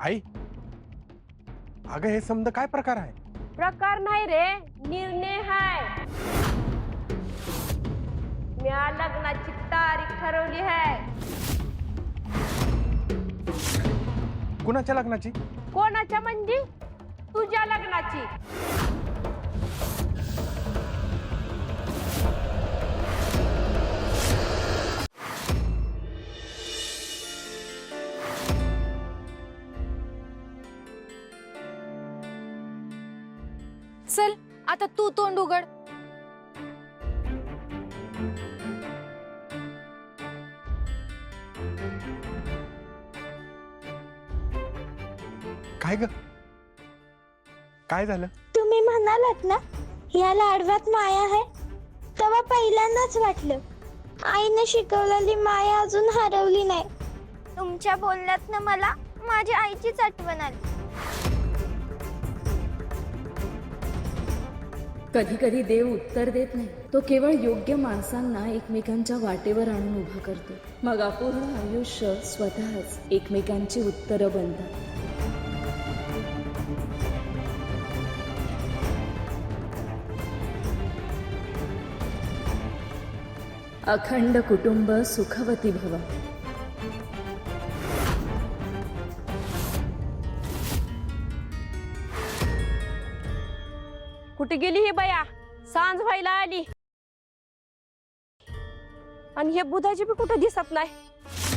आई, अगं हे समजा काय प्रकार आहे? प्रकार नाही रे, निर्णय हाय. म्या लग्नाची तारीख ठरवली आहे. कुणाच्या लग्नाची? कोणाच्या म्हणजे? तुझ्या लग्नाची. चल आता तू तोंड उघड. काय ग? काय झालं? तुम्ही म्हणालात ना या लाडव्यात माया आहे, तेव्हा पहिल्यांदाच वाटलं आईने शिकवलेली माया अजून हरवली नाही. तुमच्या बोलण्यातनं मला माझ्या आईचीच आठवण आली. कधी कधी देव उत्तर देत नाही, तो केवळ योग्य माणसांना एकमेकांच्या वाटेवर आणून उभा करतो. मग अपूर्ण आयुष्य स्वतःच एकमेकांची उत्तरं बनतात. अखंड कुटुंब सुखवती भव. कुठे गेली ही बया? सांज व्हायला आली आणि हे बुधाची बी कुठे दिसत नाही.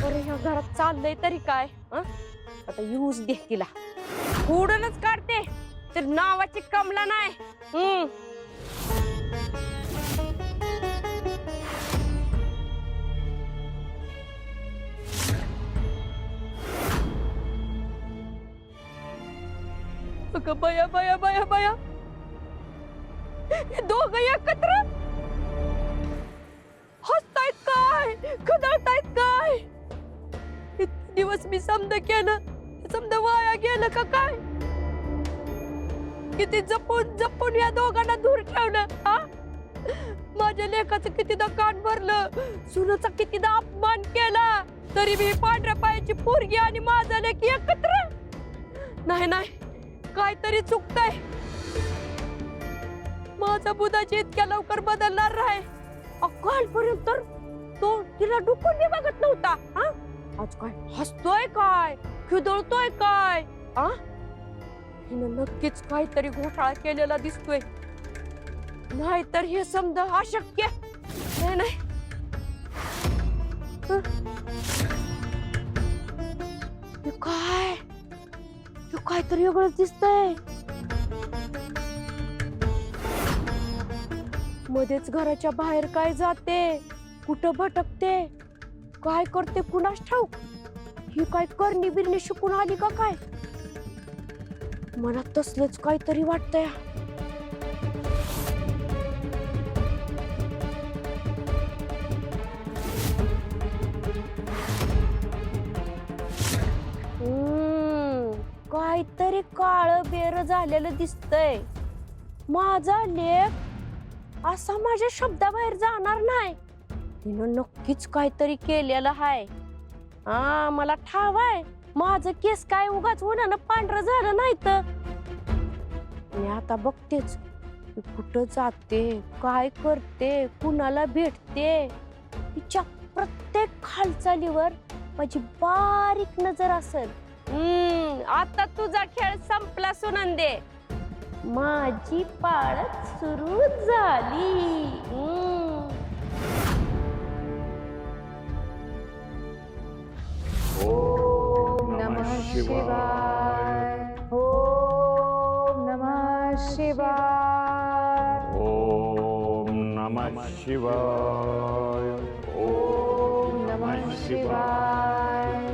अरे ह्या घरात चाललंय तरी काय? आता यूज दे तिला, उडूनच काढते तर नावाची कमला नाही. अगं बया बया बया बया, हे दोघं एकत्र हसतायत काय, खदळतायत काय? इतके दिवस मी समज केलं, समज वाया गेलं का काय? किती जपून जपून या दोघांना दूर ठेवलं. माझ्या लेकाचं कितीदा कान भरलं, सुनाचा कितीदा अपमान केला, तरी मी पांढऱ्या पायाची पोरगी आणि माझा लेक एकत्र. नाही नाही, काहीतरी चुकतंय. माझा बुधाची इतक्या लवकर बदलणार नाही. कालपर्यंत तर तो तिला डुकून बघत नव्हता. आज काय हसतोय काय, खिदळतोय काय? हिनं नक्कीच काहीतरी घोटाळा केलेला दिसतोय. नाहीतर हे समजा अशक्य नाही. नाही काय, काहीतरी वेगळंच दिसतंय. मध्येच घराच्या बाहेर काय जाते, कुठं भटकते, काय करते कुणास ठाऊक. ही काय करणी बिरणी शिकून आली का काय? मला तसलंच काहीतरी वाटतंय. काहीतरी काळ बेर झालेलं दिसतंय. माझा लेक असा माझ्या शब्दाबाहेर जाणार नाही. तिनं नक्कीच काहीतरी केलेलं आहे. मला ठाव आहे, माझं केस काय उगाच उन्हानं पांढरं झालं नाही तर. मी आता बघतेच कुठं जाते, काय करते, कुणाला भेटते. तिच्या प्रत्येक हालचालीवर माझी बारीक नजर असेल. आता तुझा खेळ संपला सुनंदे, माझी पाळत सुरू झाली. ओम नमः शिवाय. ओम नमः शिवाय. ओम नमः शिवाय. ओम नमः शिवाय.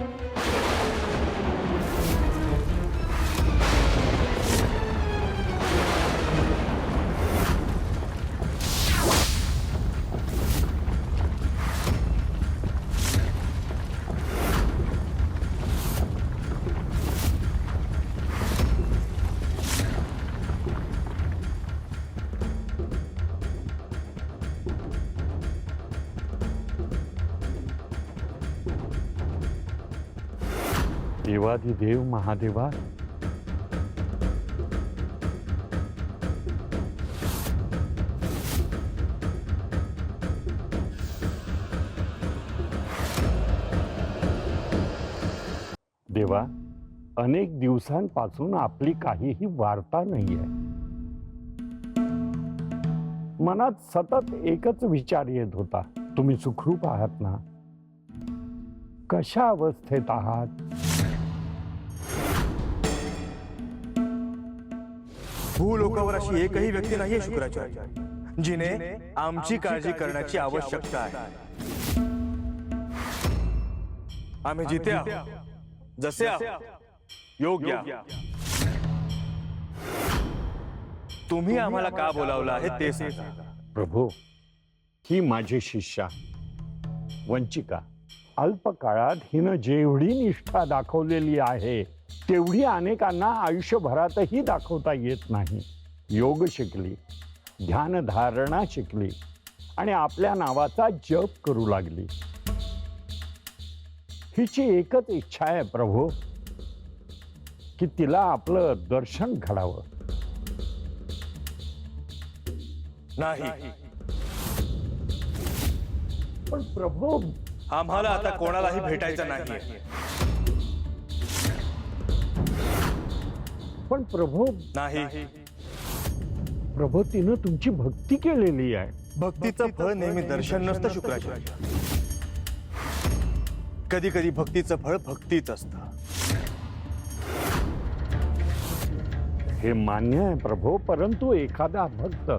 देवाधिदेव महादेवा, देवा, अनेक दिवसांपासून आपली काहीही वार्ता नाहीये. मनात सतत एकच विचार येत होता, तुम्ही सुखरूप आहात ना? कशा अवस्थेत आहात? भूलोकावर अशी एकही व्यक्ती नाहीये शुक्राचार्य जिने आमची काळजी करण्याची आवश्यकता आहे. आम्ही जिथे आहोत, जसे आहोत, योग्य आहोत. तुम्ही आम्हाला का बोलावलं आहे ते सांगा. प्रभू, ही माझी शिष्या वंचिका. अल्पकाळात हिनं जेवढी निष्ठा दाखवलेली आहे तेवढी अनेकांना आयुष्यभरातही दाखवता येत नाही. योग शिकली, ध्यानधारणा शिकली आणि आपल्या नावाचा जप करू लागली. हिची एकच इच्छा आहे प्रभू, की तिला आपलं दर्शन घडावं. नाही, पण प्रभू, आम्हाला आता कोणालाही भेटायचं नाही. पण प्रभू, नाही, प्रभू, तिनं तुमची भक्ती केलेली आहे. भक्तीचं फळ नेहमी दर्शन नसतं शुक्राचार्य. कधी कधी भक्तीचं फळ भक्तीच असतं. हे मान्य आहे प्रभू, परंतु एखादा भक्त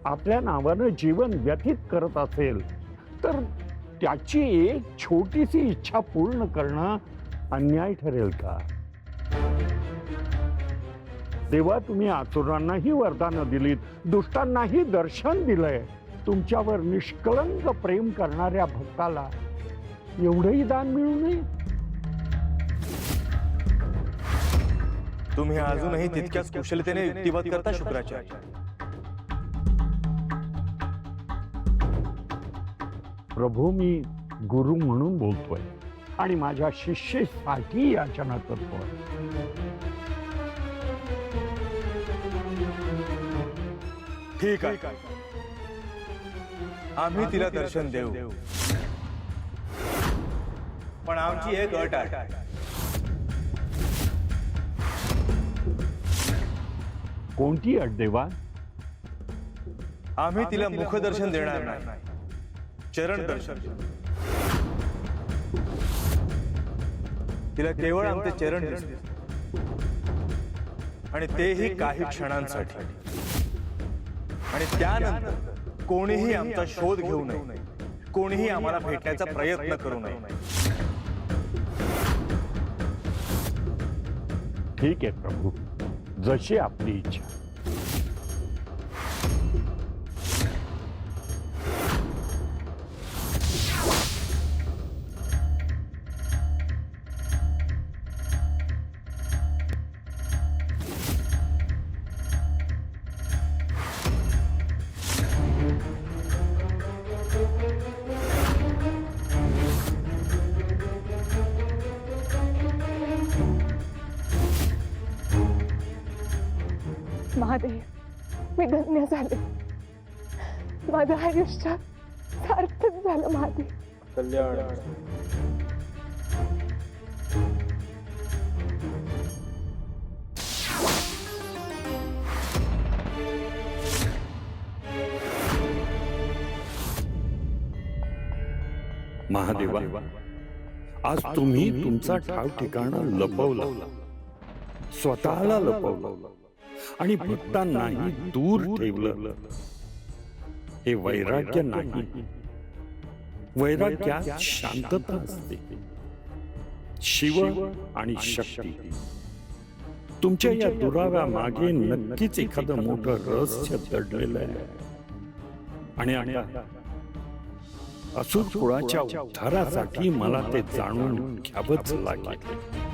आपल्या नावानं जीवन व्यतीत करत असेल तर त्याची एक छोटीशी इच्छा पूर्ण करणं अन्याय ठरेल का? देवा, तुम्ही आसुरांनाही वरदानं दिलीत, दुष्टांनाही दर्शन दिलंय. तुमच्यावर निष्कलंक प्रेम करणाऱ्या भक्ताला एवढंही दान मिळू नये? तुम्ही अजूनही तितक्याच कुशलतेने युक्तिवाद करता शुक्राचार्य. प्रभू, मी गुरु म्हणून बोलतोय आणि माझ्या शिष्येसाठी याचना करतोय. ठीक आहे, आम्ही तिला दर्शन देऊ, पण आमची एक अट आहे. कोणती अट देवा? आम्ही तिला मुखदर्शन देणार नाही, चरण दर्शन. तिला केवळ आमचे चरण दिसतील आणि तेही काही क्षणांसाठी. आणि त्यानंतर कोणीही आमचा शोध घेऊ नये, कोणीही आम्हाला भेटण्याचा प्रयत्न करू नये. ठीक आहे प्रभू, जशी आपली इच्छा. महादेव, मी धन्य झाले. माझं आयुष्य सार्थक झालं महादेव. कल्याण. महादेवा, आज तुम्ही तुमचा ठाव ठिकाणा लपवला, स्वतःला लपवलं आणि भक्तांनाही दूर ठेवलं. हे वैराग्य नाही. वैराग्यात शांतता असते. शिव आणि शक्ती. तुमच्या या दुराव्या मागे नक्कीच एखादं मोठं रहस्य दडलेलं आहे. आणि आता असुर कुळाच्या उद्धारासाठी मला ते जाणून घ्यावंच लागेल.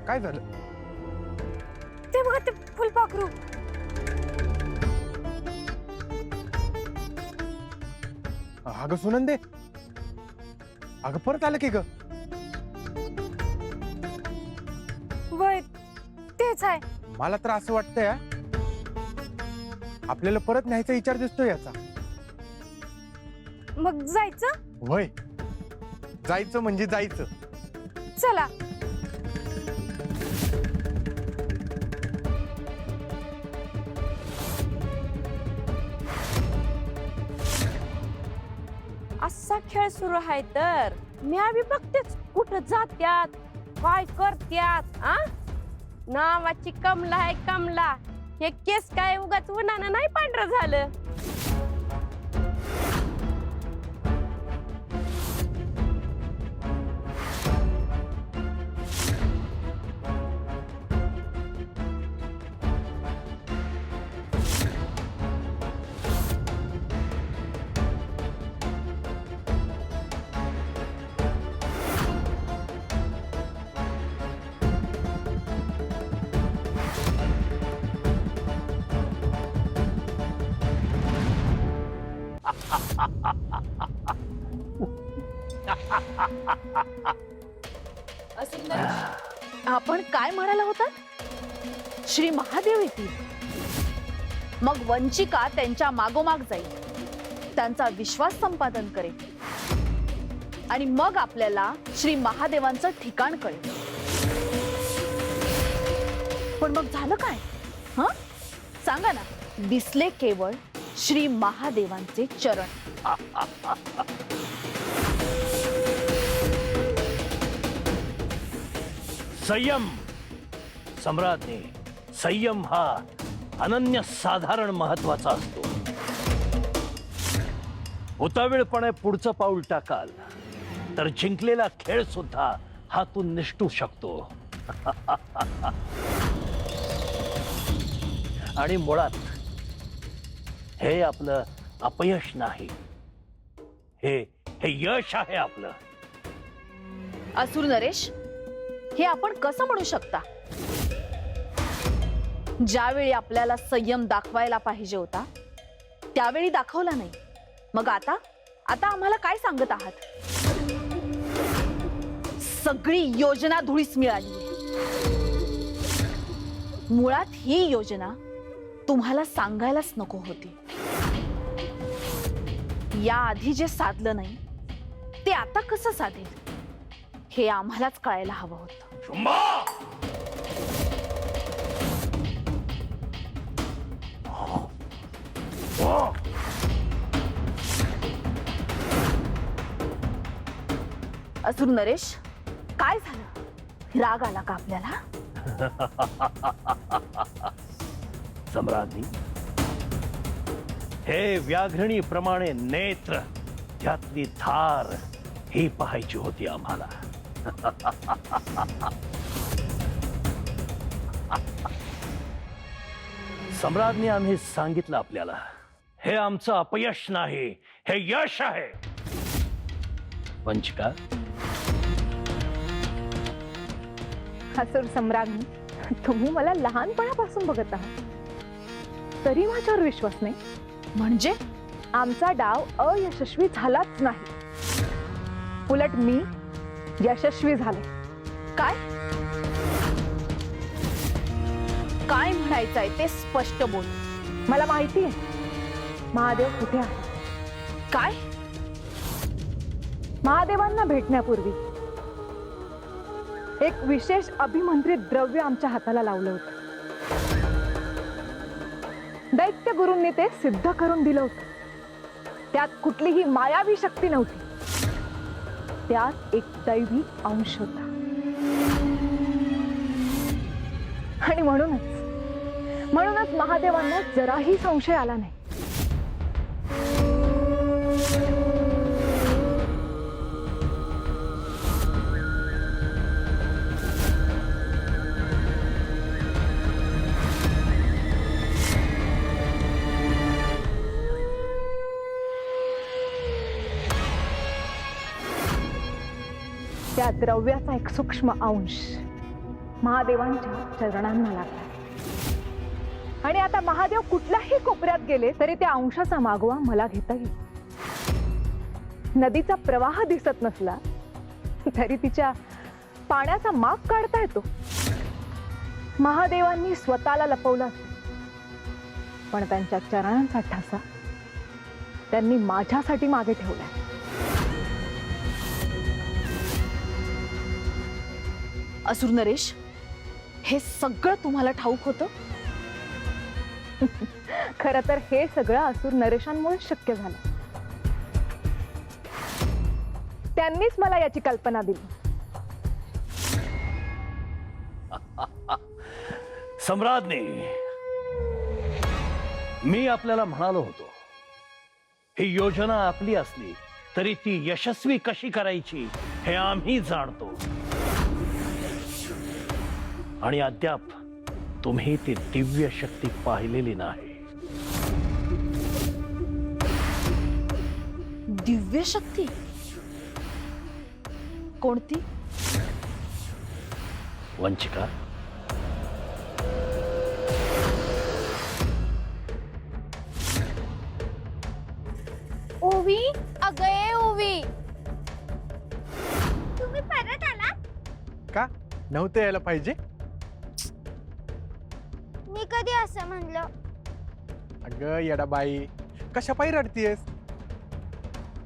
काय झालं? ते बघा ते फुलपाखरू. अगं सुनंदे, अगं परत आलं की ग? वय तेच आहे. मला तर असं वाटतंय आपल्याला परत न्यायचा विचार दिसतोय याचा. मग जायचं. वय जायचं म्हणजे जायचं. चला. असा खेळ सुरू आहे तर मी आम्ही बघतेच कुठं जात्यात काय करत्यात. आ नावाची कमला आहे कमला. हे केस काय उगाच उन्हानं नाही पांढरं झालं. आपण काय म्हणाला होता? श्री महादेव येतील. मग वंचिका त्यांच्या मागोमाग जाईल, त्यांचा विश्वास संपादन करेल आणि मग आपल्याला श्री महादेवांचं ठिकाण कळेल. पण मग झालं काय? हं? सांगा ना. दिसले केवळ श्री महादेवांचे चरण. संयम सम्राज्ञी. संयम हा अनन्य साधारण महत्वाचा असतो. उतावीळपणे पुढचं पाऊल टाकाल तर जिंकलेला खेळ सुद्धा हातून निसटू शकतो. आणि मुळात हे आपलं अपयश नाही, हे यश आहे आपलं. असुर नरेश, हे आपण कसं म्हणू शकता? ज्यावेळी आपल्याला संयम दाखवायला पाहिजे होता त्यावेळी दाखवला नाही. मग आता आम्हाला काय सांगत आहात? सगळी योजना धुळीस मिळाली. मुळात ही योजना तुम्हाला सांगायलाच नको होती. या आधी जे साधलं नाही ते आता कसं साधेल हे आम्हालाच कळायला हवं होतं. असुर नरेश, काय झालं? राग आला का आपल्याला? सम्राज्ञी, हे व्याघ्रणीप्रमाणे नेत्र, त्यातली धार ही पाहायची होती आम्हाला. सम्राज्ञी, आम्ही सांगितलं आपल्याला, हे आमचं अपयश नाही, हे यश आहे. वंचिका, असुर सम्राज्ञी, तुम्ही मला लहानपणापासून बघत आहात तरी माझ्यावर विश्वास नाही. म्हणजे आमचा डाव अयशस्वी झालाच नाही, उलट मी यशस्वी झाले. काय काय म्हणायचंय ते स्पष्ट बोल. मला माहिती आहे महादेव कुठे आहे. काय? महादेवांना भेटण्यापूर्वी एक विशेष अभिमंत्रित द्रव्य आमच्या हाताला लावलं होतं. दैत्य गुरूंनी ते सिद्ध करून दिलं होतं. त्यात कुठलीही मायावी शक्ती नव्हती, त्यात एक दैवी अंश होता. आणि म्हणूनच महादेवांना जराही संशय आला नाही. त्या द्रव्याचा एक सूक्ष्म अंश महादेवांच्या चरणांना लागला. आणि आता महादेव कुठल्याही कोपऱ्यात गेले तरी त्या अंशाचा मागोवा मला घेता येईल. नदीचा प्रवाह दिसत नसला तरी तिच्या पाण्याचा माग काढता येतो. महादेवांनी स्वतःला लपवलं असेल, पण त्यांच्या चरणांचा ठसा त्यांनी माझ्यासाठी मागे ठेवलाय. असुर नरेश, हे सगळं तुम्हाला ठाऊक होतं? खरं तर हे सगळं असुर नरेशांमुळे शक्य झालं. त्यांनीच मला याची कल्पना दिली. सम्राज्ञी, मी आपल्याला म्हणालो होतो, ही योजना आपली असली तरी ती यशस्वी कशी करायची हे आम्ही जाणतो. आणि अद्याप तुम्ही ती दिव्य शक्ती पाहिलेली नाही. दिव्य शक्ती कोणती? वंचिका, ओवी, अगं ओवी, तुम्ही परत आलात? का नव्हतं यायला पाहिजे? मी कधी असं म्हणलं? अगं येडाबाई, कशा पायी रडतीयस?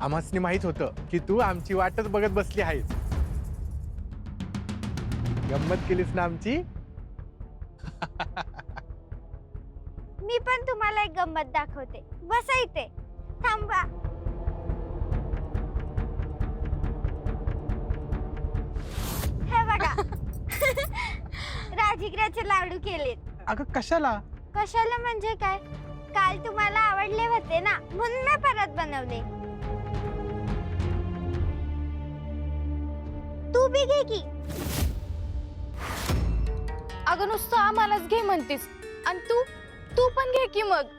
आम्हासनी माहित होतं की तू आमची वाटच बघत बसली आहेस. गंमत केलीस ना आमची? मी पण तुम्हाला एक गंमत दाखवते. बसा इथे, थांबा. हे बघा, राजगिराचे लाडू केलेत. अगं कशाला? कशाला म्हणजे काय? काल तुम्हाला आवडले होते ना, म्हणून मी परत बनवले. तू बी घे की. अगं नुसतं आम्हालाच घे म्हणतेस, आणि तू पण घे की मग.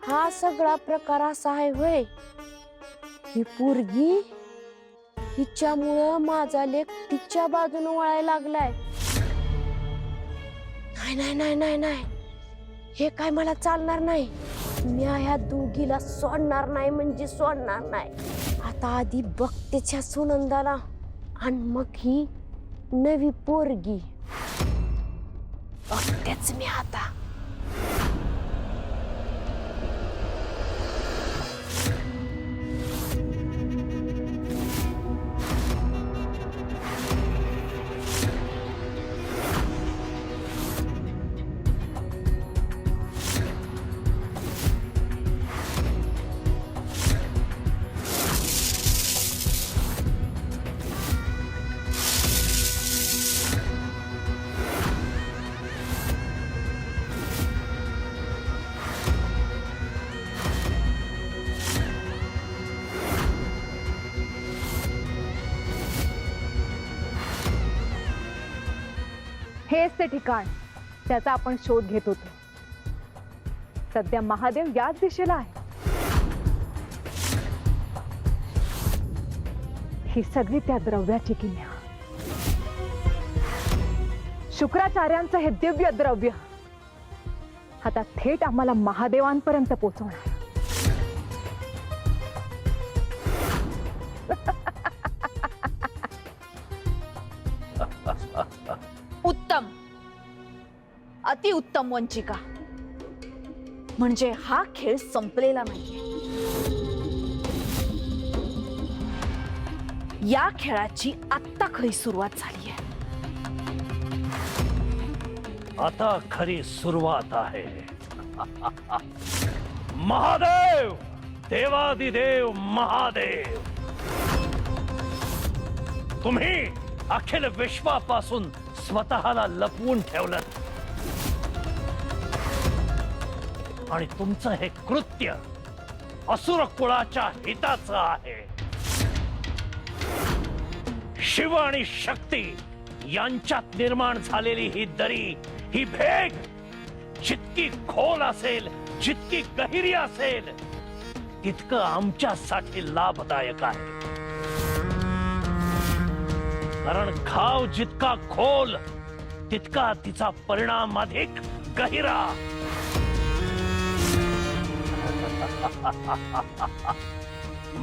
हा सगळा प्रकार असा आहे होय. ही पोरगी, हिच्यामुळं माझा लेक तिच्या बाजूने वळायला लागलाय. नाही नाही नाही नाही नाही, हे काय मला चालणार नाही. मी ह्या दोघीला सोडणार नाही म्हणजे सोडणार नाही. आता आधी बघतेच्या सुनंदाला, आणि मग ही नवी पोरगी बघतेच मी आता. हेच ते ठिकाण, त्याचा आपण शोध घेत होतो. सध्या महादेव याच दिशेला आहे. ही सगळी त्या द्रव्याची किमया. शुक्राचार्यांचं हे दिव्य द्रव्य आता थेट आम्हाला महादेवांपर्यंत पोहोचवणार. उत्तम, अतिउत्तम वंचिका. म्हणजे हा खेळ संपलेला नाहीये. या खेळाची आत्ता खरी सुरुवात झाली आहे. आता खरी सुरुवात आहे. महादेव, देवादिदेव महादेव, तुम्ही अखिल विश्वापासून स्वतःला लपवून ठेवलं, आणि तुमचं हे कृत्य असुर कुळाच्या हिताचं आहे. शिव आणि शक्ती यांच्यात निर्माण झालेली ही दरी, ही भेग जितकी खोल असेल जितकी गहिरी असेल तितकं आमच्यासाठी लाभदायक आहे. कारण घाव जितका खोल तितका तिचा परिणाम अधिक गहिरा.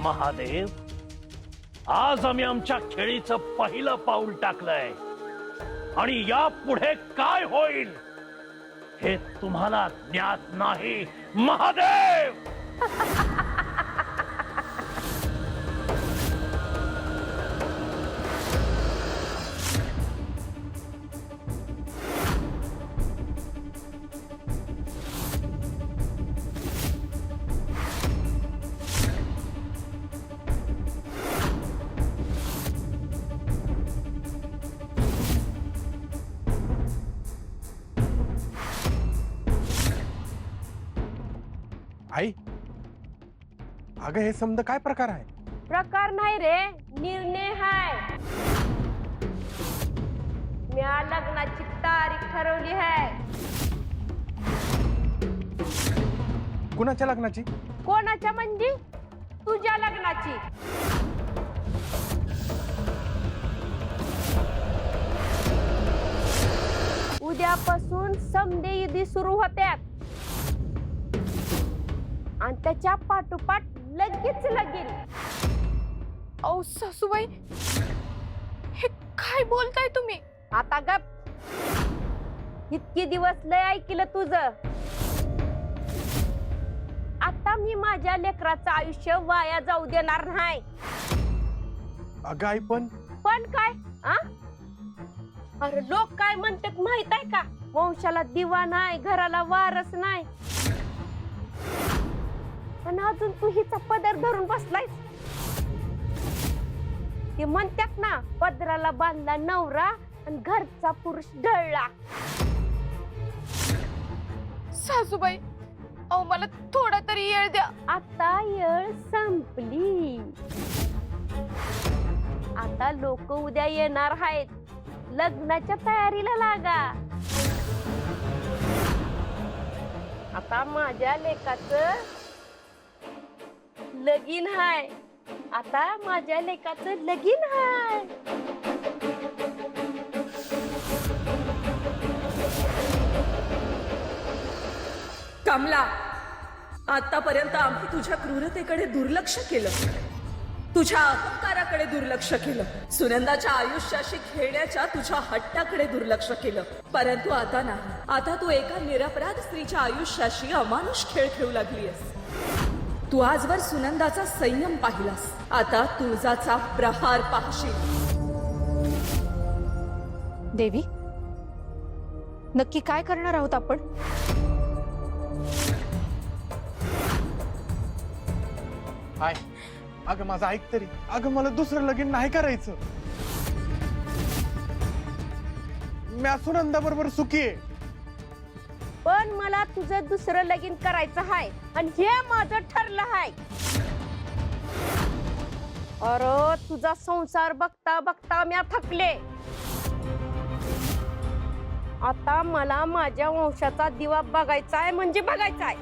महादेव, आज आम्ही आमच्या खेळीचं पहिलं पाऊल टाकलंय आणि यापुढे काय होईल हे तुम्हाला ज्ञात नाही. महादेव, आई, अगं हे समजा काय प्रकार आहे? प्रकार नाही रे, निर्णय हाय. म्या लग्नाची तारीख ठरवली आहे. कुणाच्या लग्नाची? कोणाच्या म्हणजे? तुझ्या लग्नाची. उद्यापासून समदे युधी सुरू होत्यात आणि त्याच्या पाठोपाठ लगेच लगीन. अहो सासूबाई, हे काय बोलताय तुम्ही? आता गप. इतके दिवस लय ऐकलं तुझं. आता मी माझ्या लेकराचं आयुष्य वाया जाऊ देणार नाही. अगं आई, पण काय आ? अरे लोक काय म्हणतात माहित आहे का? वंशाला दिवा नाही, घराला वारस नाही. पण अजून तू हिचा पदर धरून बसलायस. ते म्हणतात ना, पदराला बांधला नवरा आणि घरचा पुरुष ढळला. सासूबाई, अहो मला थोडा तरी येळ द्या. आता येळ संपली. आता लोक उद्या येणार आहेत. लग्नाच्या तयारीला लागा. आता माझ्या लेकाचं लगीन हाय. आता माझ्या लेकाचं लगीन हाय. कमला, आतापर्यंत आम्ही तुझ्या क्रूरतेकडे दुर्लक्ष केलं, तुझ्या अहंकाराकडे दुर्लक्ष केलं, सुनंदाच्या आयुष्याशी खेळण्याच्या तुझ्या हट्टाकडे दुर्लक्ष केलं. परंतु आता नाही. आता तू एका निरपराध स्त्रीच्या आयुष्याशी अमानुष खेळ खेळू लागलीयस. तू आजवर सुनंदाचा संयम पाहिलास, आता तुळजाचा प्रहार पाहशील. देवी, नक्की काय करणार आहोत आपण? आय, अगं माझं ऐक तरी. अगं मला दुसरं लगीन नाही करायचं. मी सुनंदा बरोबर सुखी आहे. पण मला तुझं दुसरं लगीन करायचं हाय आणि हे माझं ठरलं हाय. अरे तुझा संसार बघता बघता मी थकले. आता मला माझ्या वंशाचा दिवा बघायचा आहे म्हणजे बघायचा आहे.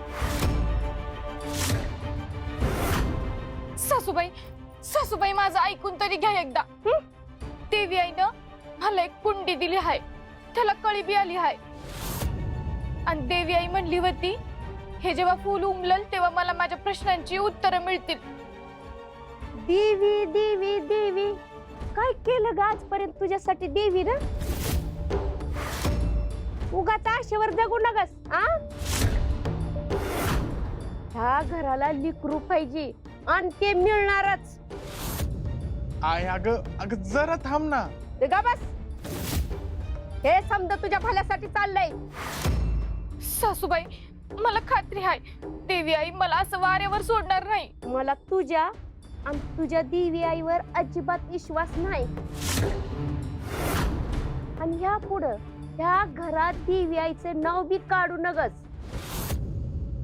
सासूबाई, सासूबाई माझं ऐकून तरी घ्या एकदा. देवी आईनं मला एक कुंडी दिली आहे, त्याला कळी बी आली आहे. आणि देवी आई म्हणली होती, हे जेव्हा फूल उमलल तेव्हा मला माझ्या प्रश्नांची उत्तरं मिळतील. देवी देवी देवी, काय केलं ग आजपर्यंत तुझ्यासाठी देवी ना? उगाच आशेवर जगू नगस. ह्या घराला लिकरू पाहिजे आणि ते मिळणारच. आय, अगं जरा थांब ना. गा बस. हे समजा तुझ्या भल्यासाठी चाललंय. सासूबाई, मला खात्री आहे देवी आई मला असं वाऱ्यावर सोडणार नाही. मला तुझ्या आणि तुझ्या देवी आईवर अजिबात विश्वास नाही. आणि ह्या पुढं ह्या घरात देवी आईचं नाव बी काढू नगस.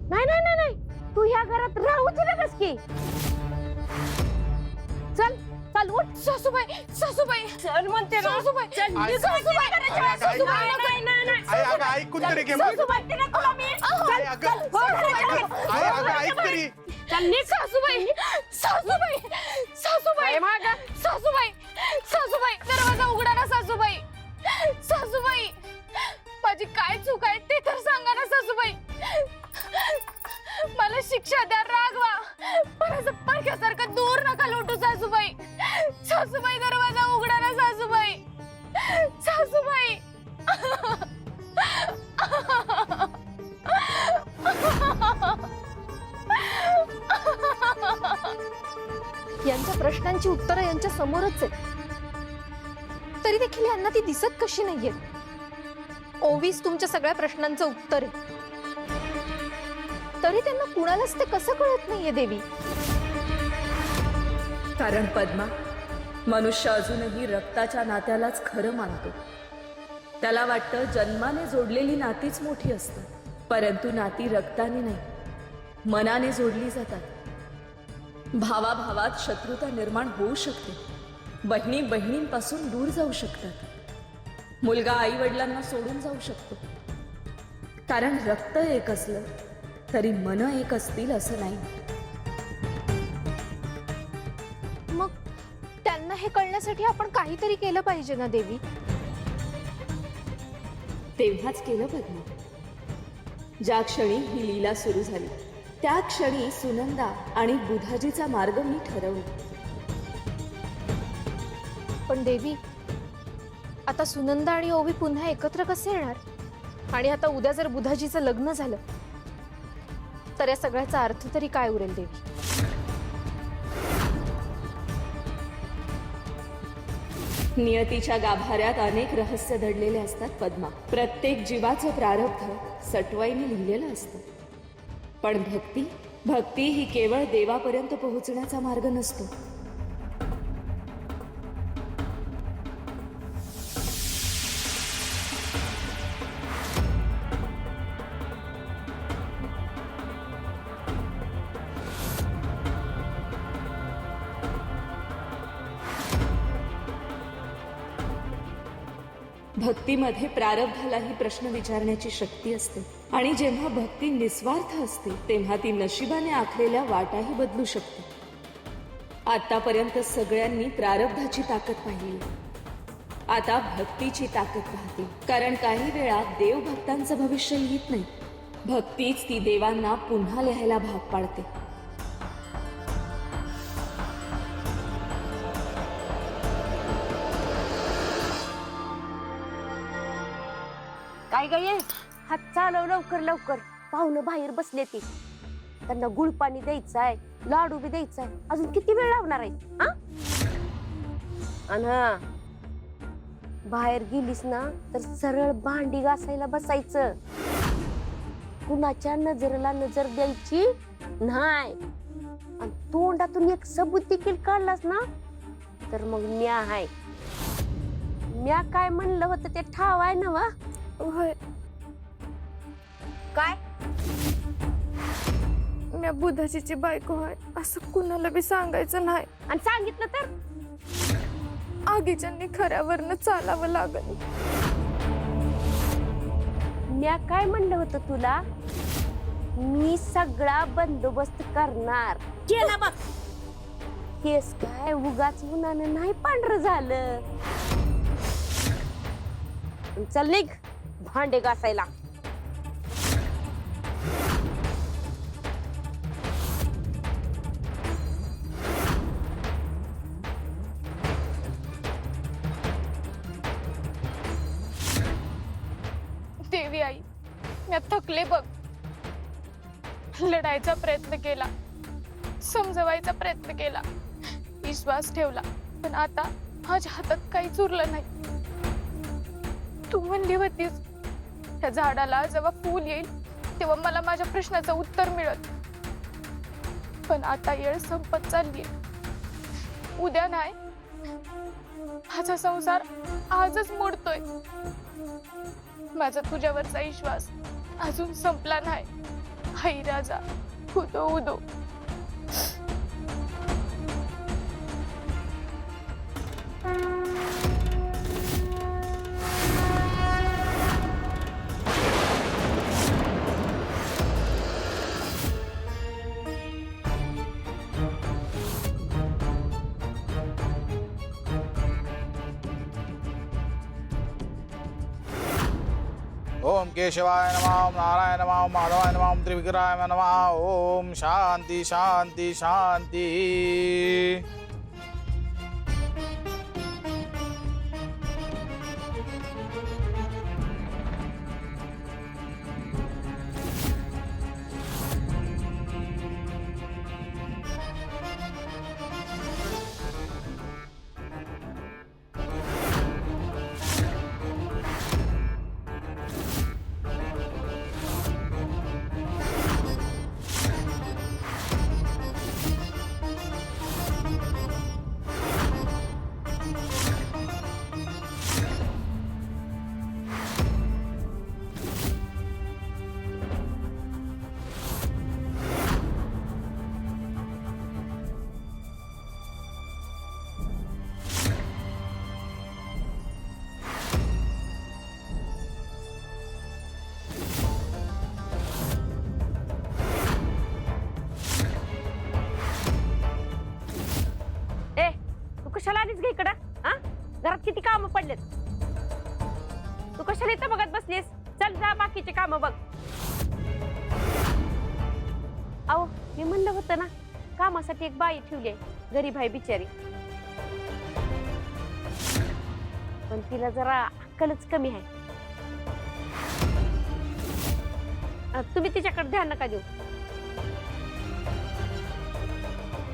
नाही नाही नाही नाही, तू ह्या घरात राहूच नगस की. चल चल चाल उठ. सासूबाई सासूबाई चल म्हणते ना. सासूबाई चल, आई- निघ सासूबाई. आई- सासूबाई, नाही. आई अगं ऐकून तरी घे मग. सासूबाई, तिला तुला मी. आई अगं आई अगं ऐक तरी. चल, निघ. सासूबाई सासूबाई सासूबाई सासूबाई सासूबाई दरवाजा उघडा ना सासूबाई. सासूबाई माझी काय चूक आहे ते तर सांगा ना सासूबाई. मला शिक्षा द्या, रागवा, पण असं परक्यासारखं दूर नका लोटू सासूबाई. सासूबाई दरवाजा उघडा ना सासूबाई. सासूबाई यांच्या प्रश्नांची उत्तरं यांच्या समोरच आहेत, तरी देखील यांना ती दिसत कशी नाहीयेत. ओवीस तुमच्या सगळ्या प्रश्नांचं उत्तर आहे, तरी त्यांना कुणालाच ते कसं कळत नाहीये देवी. कारण पद्मा, मनुष्य अजूनही रक्ताच्या नात्यालाच खरं मानतो. त्याला वाटतं जन्माने जोडलेली नातीच मोठी असतात, परंतु नाती रक्ताने नाही, मनाने जोडली जातात. भावाभावात शत्रुता निर्माण होऊ शकते, बहिणी बहिणींपासून दूर जाऊ शकतात, मुलगा आई वडिलांना सोडून जाऊ शकतो. कारण रक्त एक असलं तरी मन एक असतील असं नाही. मग त्यांना हे कळण्यासाठी आपण काहीतरी केलं पाहिजे ना देवी. तेव्हाच केलं पद्मा. ज्या क्षणी ही लीला सुरू झाली त्या क्षणी सुनंदा आणि बुधाजीचा मार्ग मी ठरवला. पण देवी, आता सुनंदा आणि ओवी पुन्हा एकत्र कसे येणार? आणि आता उद्या जर बुधाजीचं लग्न झालं तर या सगळ्याचा अर्थ तरी काय उरेल देवी? नियतीच्या गाभाऱ्यात अनेक रहस्य दडलेले असतात पद्मा. प्रत्येक जीवाचं प्रारब्ध सटवाईने लिहिलेलं असतं. पण भक्ती ही केवळ देवापर्यंत पोहोचण्याचा मार्ग नसतो. भक्तीमध्ये प्रारब्धालाही प्रश्न विचारण्याची शक्ती असते, आणि जेव्हा भक्ती निस्वार्थ असते तेव्हा ती नशिबाने आखलेल्या वाटाही बदलू शकते. आतापर्यंत सगळ्यांनी प्रारब्धाची ताकद पाहिली, आता भक्तीची ताकद पाहते. कारण काही वेळा देव भक्तांचं भविष्य लिहित नाही, भक्तीच ती देवांना पुन्हा लिहायला भाग पाडते. काय गे, हात चालव लवकर लवकर. पाहुणं बाहेर बसले ती, त्यांना गुळपाणी द्यायचंय, लाडू बी द्यायचाय. अजून किती वेळ लागणार आहे? हा, बाहेर गेलीस ना तर सरळ भांडी घासायला बसायचं. कुणाच्या नजरेला नजर द्यायची नाही. आणि तोंडातून एक सबूत देखील काढलास ना तर मग म्या आहे. म्या काय म्हणलं होतं ते ठाव आहे ना वा? होय, काय? मी बुधाजीची बायको आहे असं कुणाला बी सांगायचं नाही. आणि सांगितलं तर आगीच्यांनी खऱ्यावरनं चालावं लागल. म्या काय म्हणलं होतं तुला? मी सगळा बंदोबस्त करणार. केला बघ. केस काय उगाच उन्हानं नाही पांढरं झालं. चल निघ भांडे घासायला. देवी आई, मी थकले बघ. लढायचा प्रयत्न केला, समजवायचा प्रयत्न केला, विश्वास ठेवला, पण आता माझ्या हातात काहीच उरलं नाही. तू म्हणली होतीस त्या झाडाला जेव्हा फूल येईल तेव्हा मला माझ्या प्रश्नाचं उत्तर मिळत. पण आता येळ संपत चालली. उद्या नाही, माझा संसार आजच मोडतोय. माझा तुझ्यावरचा विश्वास अजून संपला नाही. हाई राजा, उदो उदो. केशवाय नमः ओम नारायण नमः ओम माधवाय नमः ओम त्रिविक्रमाय नमः ओम शांति शांति शांति। ए तू कशाला आलीस ग इकडं? हा घरात किती काम पडलेत. तू कशाला इथं बघत बसलीस? चल जा बाकीचे काम बघ. अहो मी म्हणलं होतं ना कामासाठी एक बाई ठेवली आहे, गरीब आहे बिचारी, पण तिला जरा अक्कलच कमी आहे. तुम्ही तिच्याकडे ध्यान नका देऊ.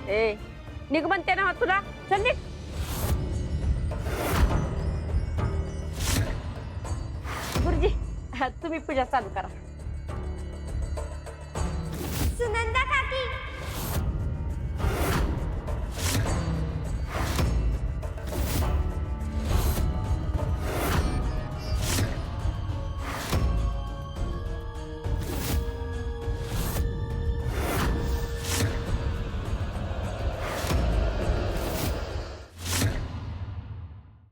ए निघ म्हणते ना तुला, चल निघ. गुरुजी तुम्ही पूजा चालू करा.